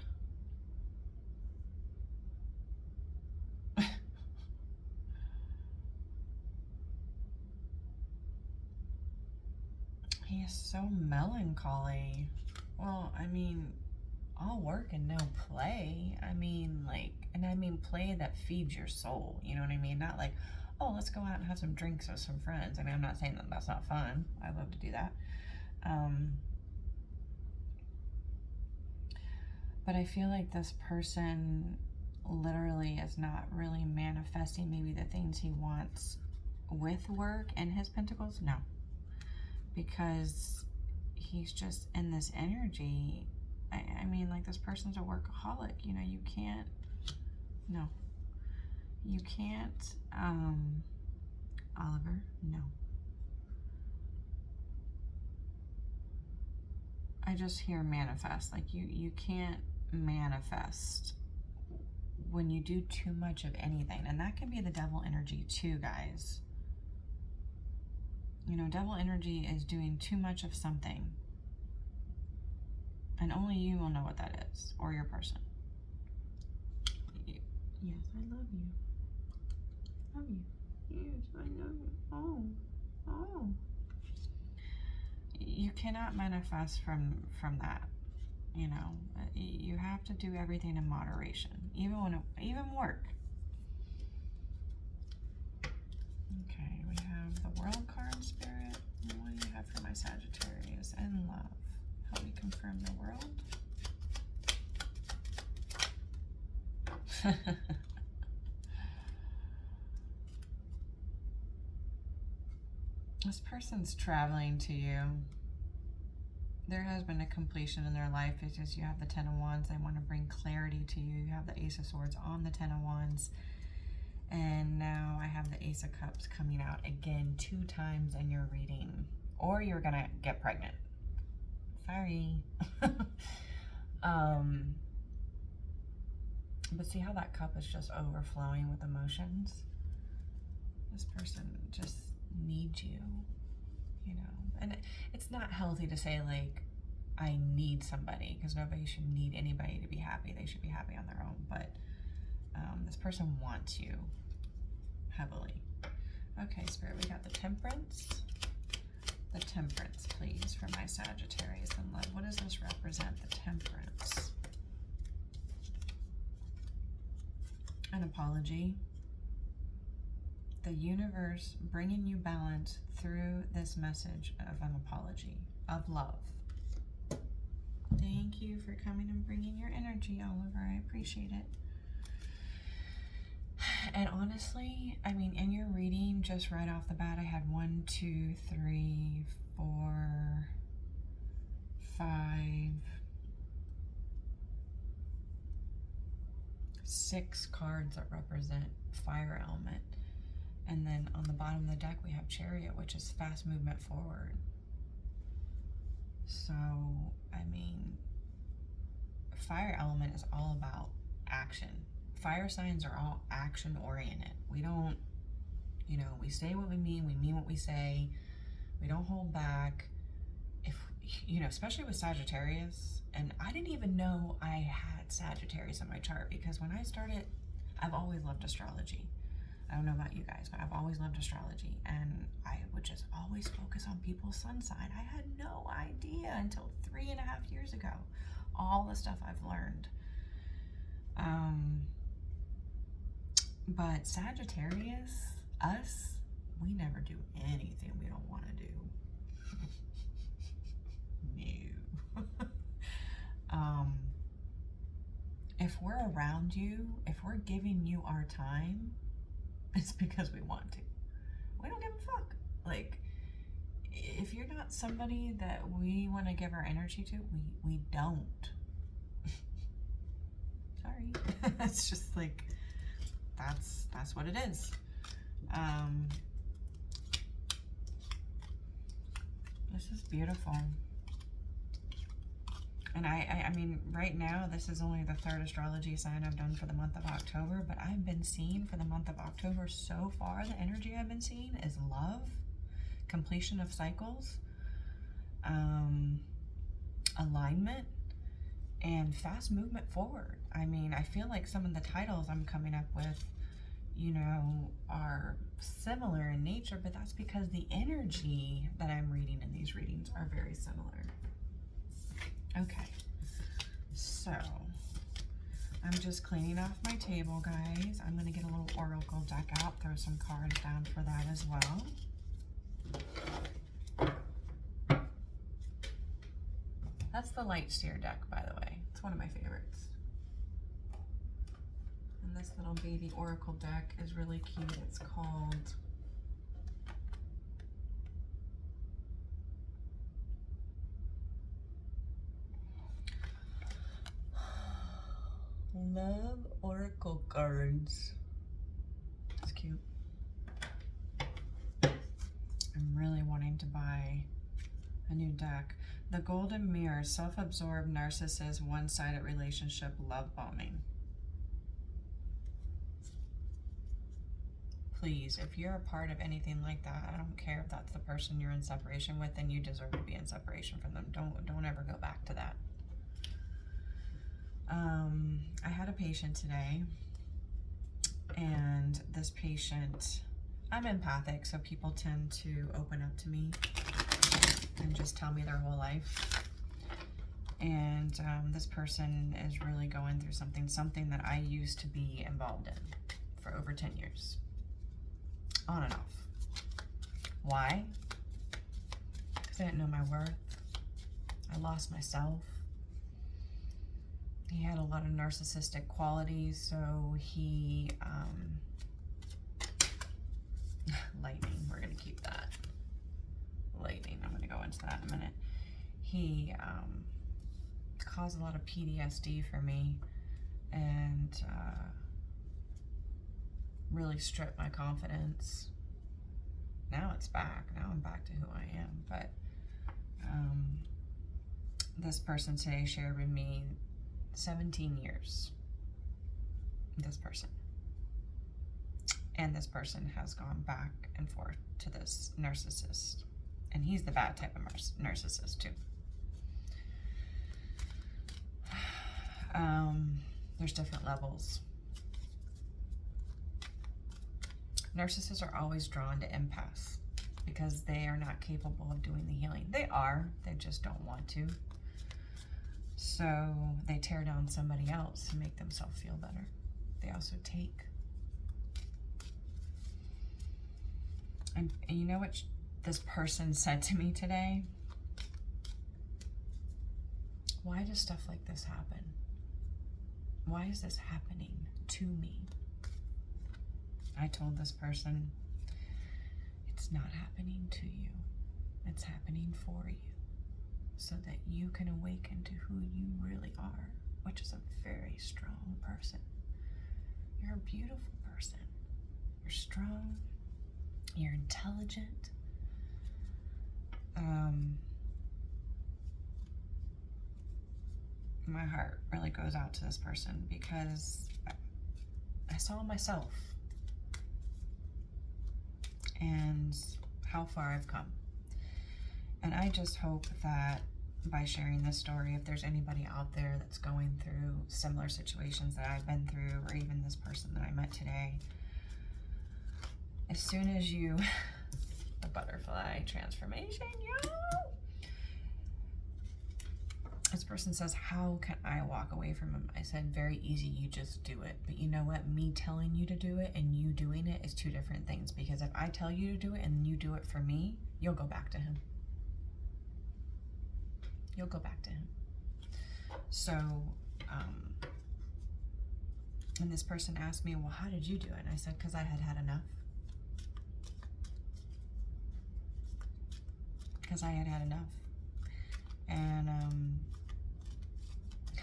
He is so melancholy. Well, I mean, all work and no play. I mean, like, and I mean play that feeds your soul. You know what I mean? Not like, oh, let's go out and have some drinks with some friends. I mean, I'm not saying that that's not fun. I love to do that. But I feel like this person literally is not really manifesting maybe the things he wants with work and his pentacles. No. Because he's just in this energy. I mean, like, this person's a workaholic. You know, you can't, no. You can't, Oliver, no. I just hear manifest. Like, you can't manifest when you do too much of anything. And that can be the devil energy too, guys. You know, devil energy is doing too much of something. And only you will know what that is, or your person. Yes, I love you. Love you. Yes, I love you. Oh, oh. You cannot manifest from that. You know, you have to do everything in moderation, even work. Okay, we have the World card, Spirit. What do you have for my Sagittarius and love? Help me confirm the World. This person's traveling to you. There has been a completion in their life because you have the Ten of Wands. They want to bring clarity to you. You have the Ace of Swords on the Ten of Wands. And now I have the Ace of Cups coming out again 2 times in your reading. Or you're going to get pregnant. Sorry. But see how that cup is just overflowing with emotions? This person just needs you, you know? And it's not healthy to say, like, I need somebody, because nobody should need anybody to be happy. They should be happy on their own. But this person wants you heavily. Okay, Spirit, we got the Temperance. The Temperance, please, for my Sagittarius in love. What does this represent, the Temperance? An apology. The universe bringing you balance through this message of an apology, of love. Thank you for coming and bringing your energy, Oliver. I appreciate it. And honestly, I mean, in your reading, just right off the bat, I had 1, 2, 3, 4, 5, 6 cards that represent fire element. And then on the bottom of the deck, we have Chariot, which is fast movement forward. So, I mean, fire element is all about action. Fire signs are all action oriented. We don't, you know, we say what we mean what we say. We don't hold back. If, you know, especially with Sagittarius, and I didn't even know I had Sagittarius in my chart, because when I started, I've always loved astrology. I don't know about you guys, but I've always loved astrology, and I would just always focus on people's sun sign. I had no idea until 3.5 years ago, all the stuff I've learned. But Sagittarius, us, we never do anything we don't want to do. No. we're around you, if we're giving you our time, it's because we want to. We don't give a fuck. Like, if you're not somebody that we want to give our energy to, we don't. Sorry. It's just like, that's what it is. This is beautiful. And I mean, right now, this is only the 3rd astrology sign I've done for the month of October, but I've been seeing for the month of October so far, the energy I've been seeing is love, completion of cycles, alignment, and fast movement forward. I mean, I feel like some of the titles I'm coming up with, you know, are similar in nature, but that's because the energy that I'm reading in these readings are very similar. Okay, so I'm just cleaning off my table, guys. I'm gonna get a little oracle deck out, throw some cards down for that as well. That's the Light Steer deck, by the way. It's one of my favorites. And this little baby oracle deck is really cute. It's called Love Oracle Cards. It's cute. I'm really wanting to buy a new deck. The Golden Mirror, self-absorbed narcissist, one-sided relationship, love bombing. Please, if you're a part of anything like that, I don't care if that's the person you're in separation with, then you deserve to be in separation from them. Don't ever go back to that. I had a patient today, and this patient, I'm empathic, so people tend to open up to me and just tell me their whole life. And this person is really going through something that I used to be involved in for over 10 years, on and off. Why? Because I didn't know my worth. I lost myself. He had a lot of narcissistic qualities, so he, lightning, we're going to keep that. Lightning, I'm going to go into that in a minute. He caused a lot of PTSD for me, and really stripped my confidence. Now it's back. Now I'm back to who I am. But this person today shared with me 17 years. This person. And this person has gone back and forth to this narcissist. And he's the bad type of narcissist too. There's different levels. Narcissists are always drawn to empaths because they are not capable of doing the healing. They are, they just don't want to. So they tear down somebody else to make themselves feel better. They also take. And you know what this person said to me today? Why does stuff like this happen? Why is this happening to me? I told this person, it's not happening to you. It's happening for you, so that you can awaken to who you really are, which is a very strong person. You're a beautiful person. You're strong. You're intelligent. My heart really goes out to this person because I saw myself and how far I've come. And I just hope that by sharing this story, if there's anybody out there that's going through similar situations that I've been through, or even this person that I met today, as soon as you, the butterfly transformation, yo! This person says, how can I walk away from him? I said, very easy, you just do it. But you know what? Me telling you to do it and you doing it is two different things. Because if I tell you to do it and you do it for me, you'll go back to him. You'll go back to him. So, And this person asked me, well, how did you do it? And I said, because I had had enough. Because I had had enough. And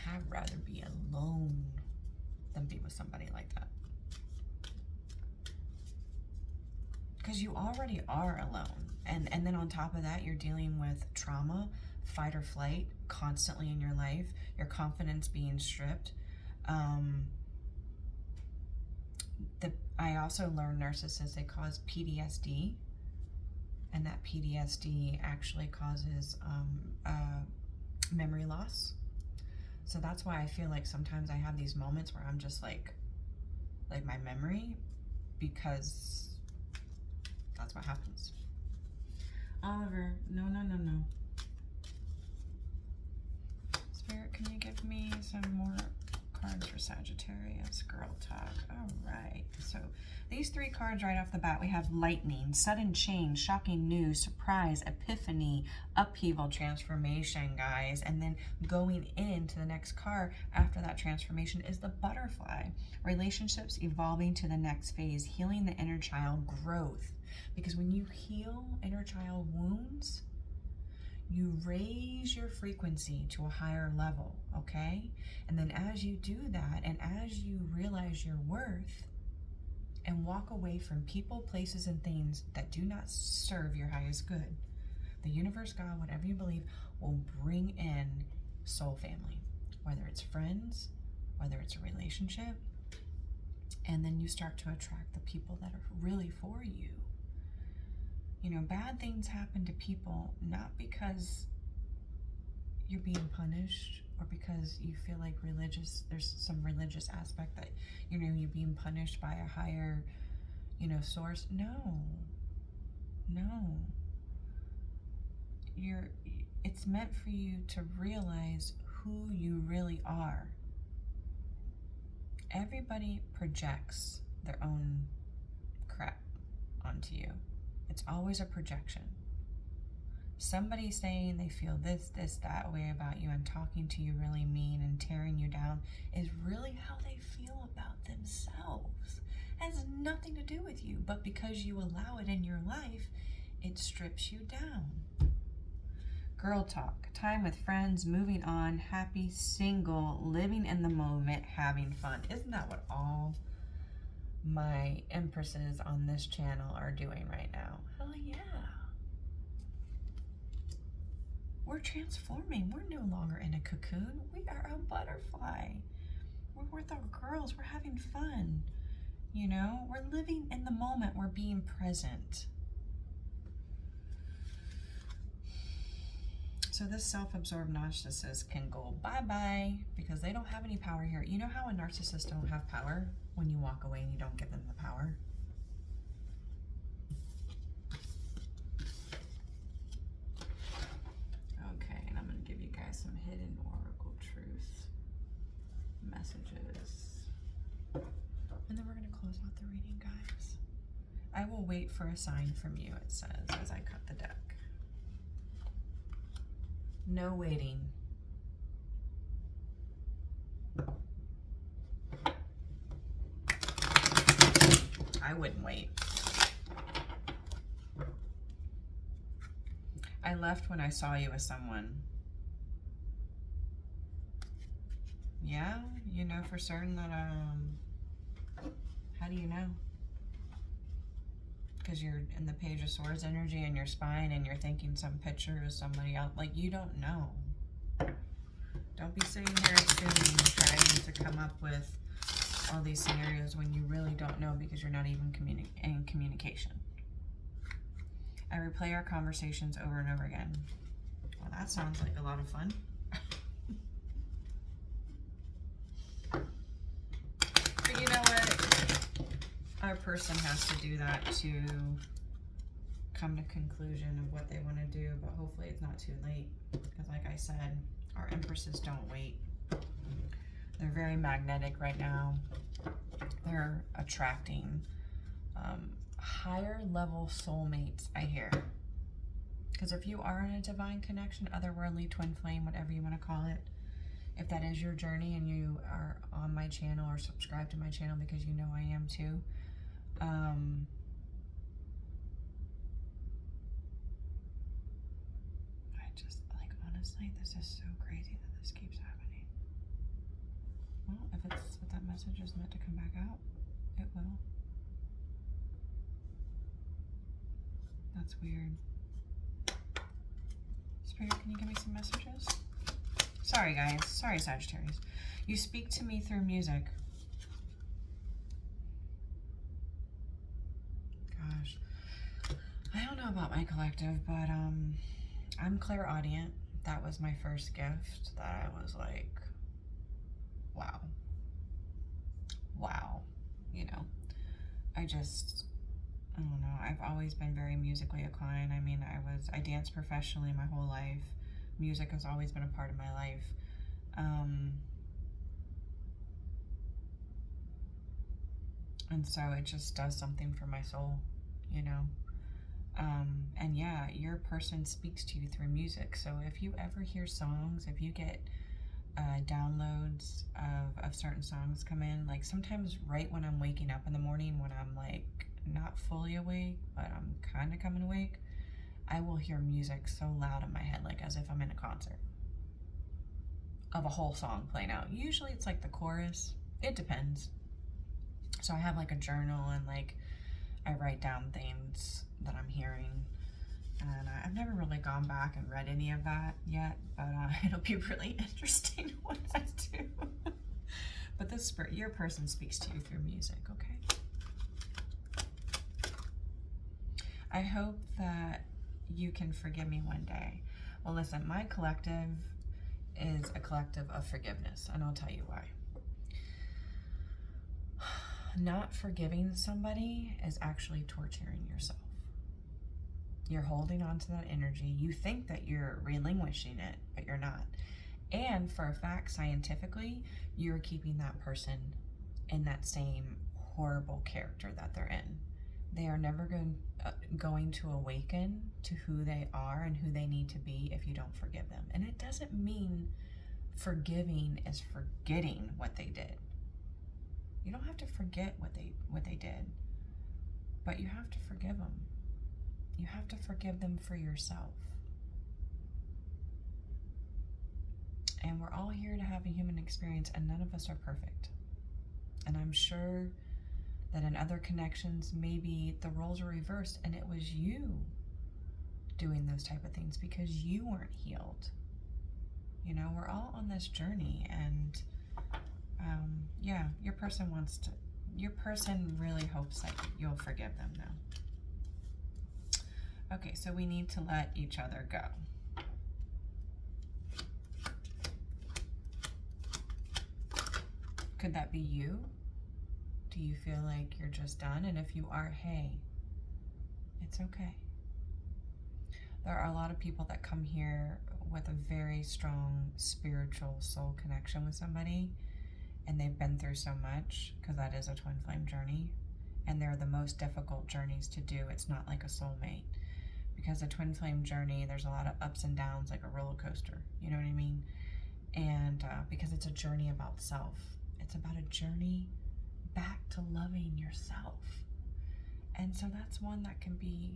I'd rather be alone than be with somebody like that. Because you already are alone. And then on top of that, you're dealing with trauma, fight or flight, constantly in your life, your confidence being stripped. I also learned narcissists cause PTSD, and that PTSD actually causes memory loss. So that's why I feel like sometimes I have these moments where I'm just like my memory, because that's what happens. Oliver, no. Spirit, can you give me some more cards for Sagittarius? Girl talk. All right. So these 3 cards right off the bat, we have lightning, sudden change, shocking news, surprise, epiphany, upheaval, transformation, guys. And then going into the next card after that transformation is the butterfly. Relationships evolving to the next phase, healing the inner child, growth. Because when you heal inner child wounds, you raise your frequency to a higher level, okay? And then as you do that, and as you realize your worth and walk away from people, places, and things that do not serve your highest good, the universe, God, whatever you believe, will bring in soul family, whether it's friends, whether it's a relationship, and then you start to attract the people that are really for you. You know, bad things happen to people not because you're being punished or because you feel like there's some religious aspect that, you know, you're being punished by a higher, you know, source. No. It's meant for you to realize who you really are. Everybody projects their own crap onto you. It's always a projection. Somebody saying they feel this, that way about you and talking to you really mean and tearing you down is really how they feel about themselves. It has nothing to do with you, but because you allow it in your life, it strips you down. Girl talk, time with friends, moving on, happy, single, living in the moment, having fun. Isn't that what all my empresses on this channel are doing right now? Hell yeah. We're transforming. We're no longer in a cocoon. We are a butterfly. We're with our girls. We're having fun. You know, we're living in the moment. We're being present. So this self-absorbed narcissist can go bye-bye because they don't have any power here. You know how a narcissist don't have power? When you walk away and you don't give them the power. Okay, and I'm going to give you guys some hidden oracle truth messages. And then we're going to close out the reading, guys. I will wait for a sign from you, it says, as I cut the deck. No waiting. I wouldn't wait. I left when I saw you with someone. Yeah, you know for certain that, how do you know? Because you're in the Page of Swords energy in your spine and you're thinking some picture of somebody else. Like, you don't know. Don't be sitting here assuming, trying to come up with all these scenarios when you really don't know because you're not even in communication. I replay our conversations over and over again. Well, that sounds like a lot of fun. But you know what? Our person has to do that to come to conclusion of what they want to do, but hopefully it's not too late. Because like I said, our empresses don't wait. They're very magnetic right now. They're attracting higher level soulmates, I hear. Because if you are in a divine connection, otherworldly, twin flame, whatever you want to call it, If that is your journey and you are on my channel or subscribe to my channel, because you know I am too, I just, like, honestly, this is so crazy that this keeps happening. Well, if that message is meant to come back out, it will. That's weird. Spirit, can you give me some messages? Sorry, guys. Sorry, Sagittarius. You speak to me through music. Gosh. I don't know about my collective, but I'm clairaudient. That was my first gift that I was like, wow. Wow. You know, I don't know. I've always been very musically inclined. I mean, I danced professionally my whole life. Music has always been a part of my life. And so it just does something for my soul, you know. And yeah, your person speaks to you through music. So if you ever hear songs, if you get downloads of certain songs come in, like sometimes right when I'm waking up in the morning, when I'm like not fully awake, but I'm kind of coming awake, I will hear music so loud in my head, like as if I'm in a concert of a whole song playing out. Usually it's like the chorus. It depends. So I have like a journal, and like I write down things that I'm hearing, and I've never really gone back and read any of that yet, but it'll be really interesting when I do. But this spirit, your person speaks to you through music, okay? I hope that you can forgive me one day. Well, listen, my collective is a collective of forgiveness, and I'll tell you why. Not forgiving somebody is actually torturing yourself. You're holding on to that energy. You think that you're relinquishing it, but you're not. And for a fact, scientifically, you're keeping that person in that same horrible character that they're in. They are never going to awaken to who they are and who they need to be if you don't forgive them. And it doesn't mean forgiving is forgetting what they did. You don't have to forget what they did, but you have to forgive them. You have to forgive them for yourself. And we're all here to have a human experience, and none of us are perfect. And I'm sure that in other connections, maybe the roles are reversed and it was you doing those type of things because you weren't healed. You know, we're all on this journey, and yeah, your person really hopes that you'll forgive them now. Okay, so we need to let each other go. Could that be you? Do you feel like you're just done? And if you are, hey, it's okay. There are a lot of people that come here with a very strong spiritual soul connection with somebody, and they've been through so much, because that is a twin flame journey, and they're the most difficult journeys to do. It's not like a soulmate, because a twin flame journey, there's a lot of ups and downs, like a roller coaster, you know what I mean? And because it's a journey about self. It's about a journey back to loving yourself. And so that's one that can be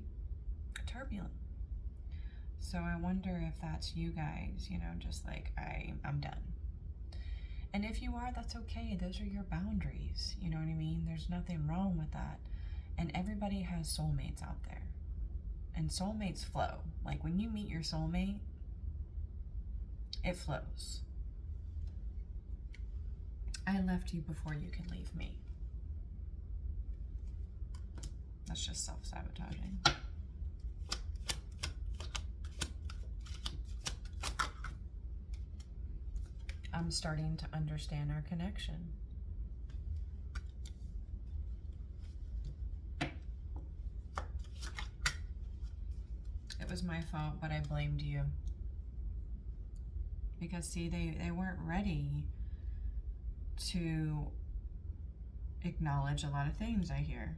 turbulent. So I wonder if that's you guys, you know, just like I'm done. And if you are, that's okay. Those are your boundaries. You know what I mean? There's nothing wrong with that. And everybody has soulmates out there. And soulmates flow. Like when you meet your soulmate, it flows. I left you before you could leave me. That's just self-sabotaging. I'm starting to understand our connection. It was my fault, but I blamed you. Because see, they weren't ready to acknowledge a lot of things I hear.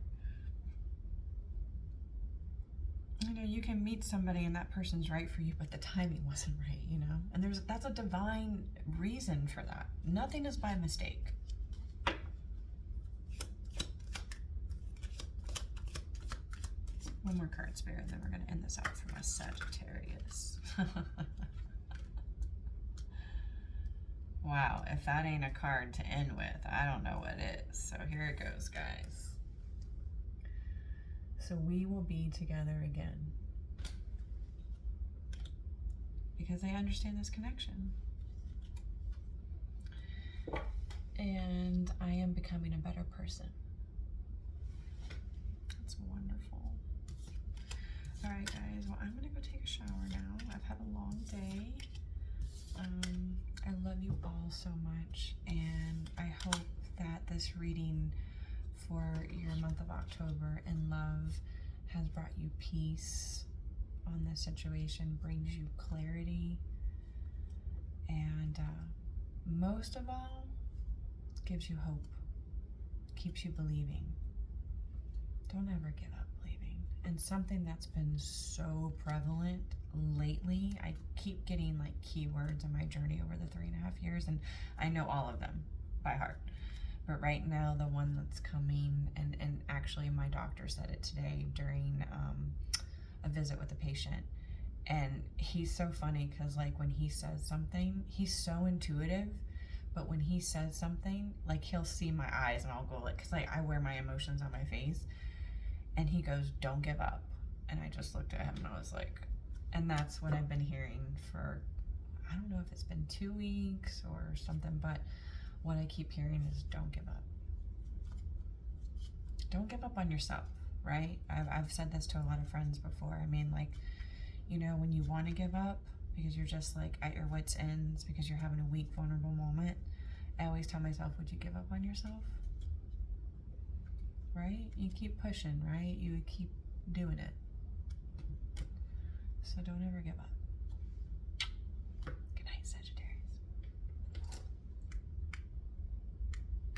you know, you can meet somebody and that person's right for you, but the timing wasn't right, you know? And that's a divine reason for that. Nothing is by mistake. One more card, Spirit, and then we're going to end this out for my Sagittarius. Wow, if that ain't a card to end with, I don't know what is. So here it goes, guys. So we will be together again. Because I understand this connection. And I am becoming a better person. That's wonderful. All right, guys. Well, I'm going to go take a shower now. I've had a long day. I love you all so much. And I hope that this reading for your month of October in love has brought you peace on this situation, brings you clarity, and most of all, gives you hope, keeps you believing. Don't ever give up believing. And something that's been so prevalent lately, I keep getting like keywords in my journey over the 3.5 years, and I know all of them by heart. But right now, the one that's coming, and actually my doctor said it today during a visit with a patient, and he's so funny because like when he says something, he's so intuitive, but when he says something, like he'll see my eyes and I'll go like, because like I wear my emotions on my face, and he goes, "Don't give up." And I just looked at him and I was like, and that's what I've been hearing for, I don't know if it's been 2 weeks or something, but what I keep hearing is don't give up. Don't give up on yourself, right? I've said this to a lot of friends before. I mean, like, you know, when you want to give up because you're just like at your wits' ends because you're having a weak, vulnerable moment, I always tell myself, would you give up on yourself? Right? You keep pushing, right? You would keep doing it. So don't ever give up.